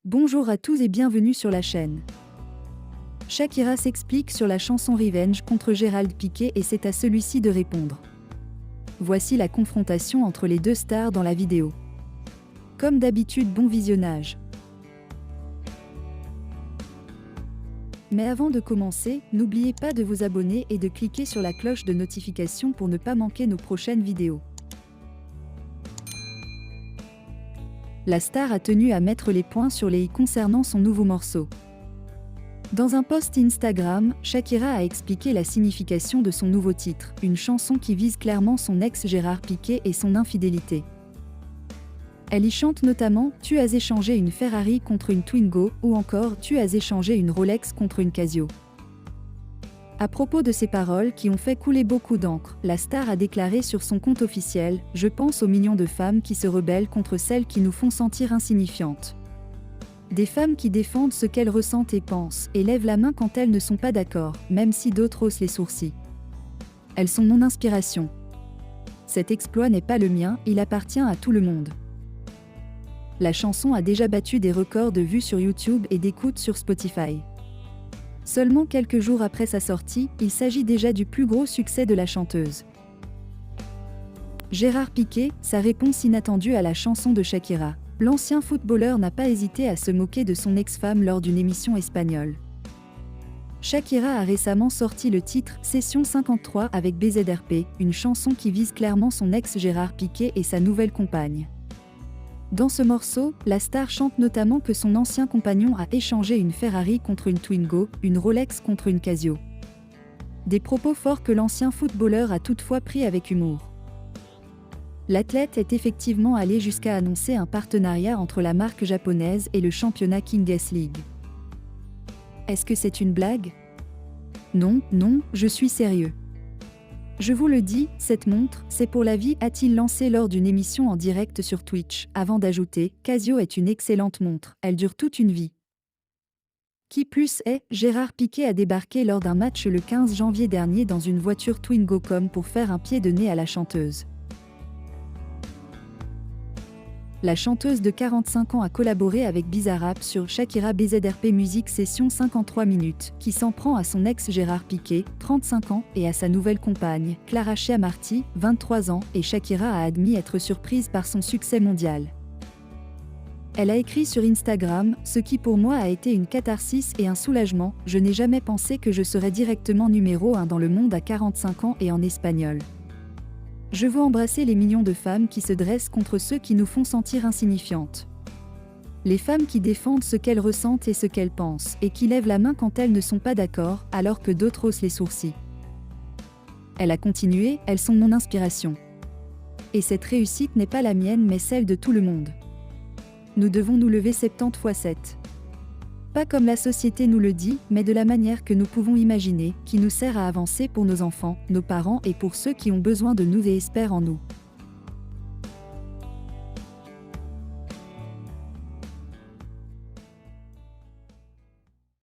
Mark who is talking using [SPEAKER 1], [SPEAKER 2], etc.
[SPEAKER 1] Bonjour à tous et bienvenue sur la chaîne. Shakira s'explique sur la chanson Revenge contre Gérald Piqué et c'est à celui-ci de répondre. Voici la confrontation entre les deux stars dans la vidéo. Comme d'habitude, bon visionnage. Mais avant de commencer, n'oubliez pas de vous abonner et de cliquer sur la cloche de notification pour ne pas manquer nos prochaines vidéos. La star a tenu à mettre les points sur les i concernant son nouveau morceau. Dans un post Instagram, Shakira a expliqué la signification de son nouveau titre, une chanson qui vise clairement son ex Gérard Piqué et son infidélité. Elle y chante notamment « Tu as échangé une Ferrari contre une Twingo » ou encore « Tu as échangé une Rolex contre une Casio ». À propos de ces paroles qui ont fait couler beaucoup d'encre, la star a déclaré sur son compte officiel « Je pense aux millions de femmes qui se rebellent contre celles qui nous font sentir insignifiantes. Des femmes qui défendent ce qu'elles ressentent et pensent, et lèvent la main quand elles ne sont pas d'accord, même si d'autres haussent les sourcils. Elles sont mon inspiration. Cet exploit n'est pas le mien, il appartient à tout le monde. » La chanson a déjà battu des records de vues sur YouTube et d'écoute sur Spotify. Seulement quelques jours après sa sortie, il s'agit déjà du plus gros succès de la chanteuse. Gérard Piqué, sa réponse inattendue à la chanson de Shakira. L'ancien footballeur n'a pas hésité à se moquer de son ex-femme lors d'une émission espagnole. Shakira a récemment sorti le titre « Session 53 » avec BZRP, une chanson qui vise clairement son ex Gérard Piqué et sa nouvelle compagne. Dans ce morceau, la star chante notamment que son ancien compagnon a échangé une Ferrari contre une Twingo, une Rolex contre une Casio. Des propos forts que l'ancien footballeur a toutefois pris avec humour. L'athlète est effectivement allé jusqu'à annoncer un partenariat entre la marque japonaise et le championnat Kings League. Est-ce que c'est une blague? Non, je suis sérieux. Je vous le dis, cette montre, c'est pour la vie, a-t-il lancé lors d'une émission en direct sur Twitch, avant d'ajouter « Casio est une excellente montre, elle dure toute une vie. » Qui plus est, Gérard Piqué a débarqué lors d'un match le 15 janvier dernier dans une voiture Twingo comme pour faire un pied de nez à la chanteuse. La chanteuse de 45 ans a collaboré avec Bizarrap sur Shakira BZRP Music Session 53 minutes, qui s'en prend à son ex Gérard Piqué, 35 ans, et à sa nouvelle compagne, Clara Chiamarty, 23 ans, et Shakira a admis être surprise par son succès mondial. Elle a écrit sur Instagram « Ce qui pour moi a été une catharsis et un soulagement, je n'ai jamais pensé que je serais directement numéro 1 dans le monde à 45 ans et en espagnol. Je veux embrasser les millions de femmes qui se dressent contre ceux qui nous font sentir insignifiantes. Les femmes qui défendent ce qu'elles ressentent et ce qu'elles pensent, et qui lèvent la main quand elles ne sont pas d'accord, alors que d'autres haussent les sourcils. » Elle a continué « Elles sont mon inspiration. Et cette réussite n'est pas la mienne mais celle de tout le monde. Nous devons nous lever 70 fois 7. Pas comme la société nous le dit, mais de la manière que nous pouvons imaginer, qui nous sert à avancer pour nos enfants, nos parents et pour ceux qui ont besoin de nous et espèrent en nous. »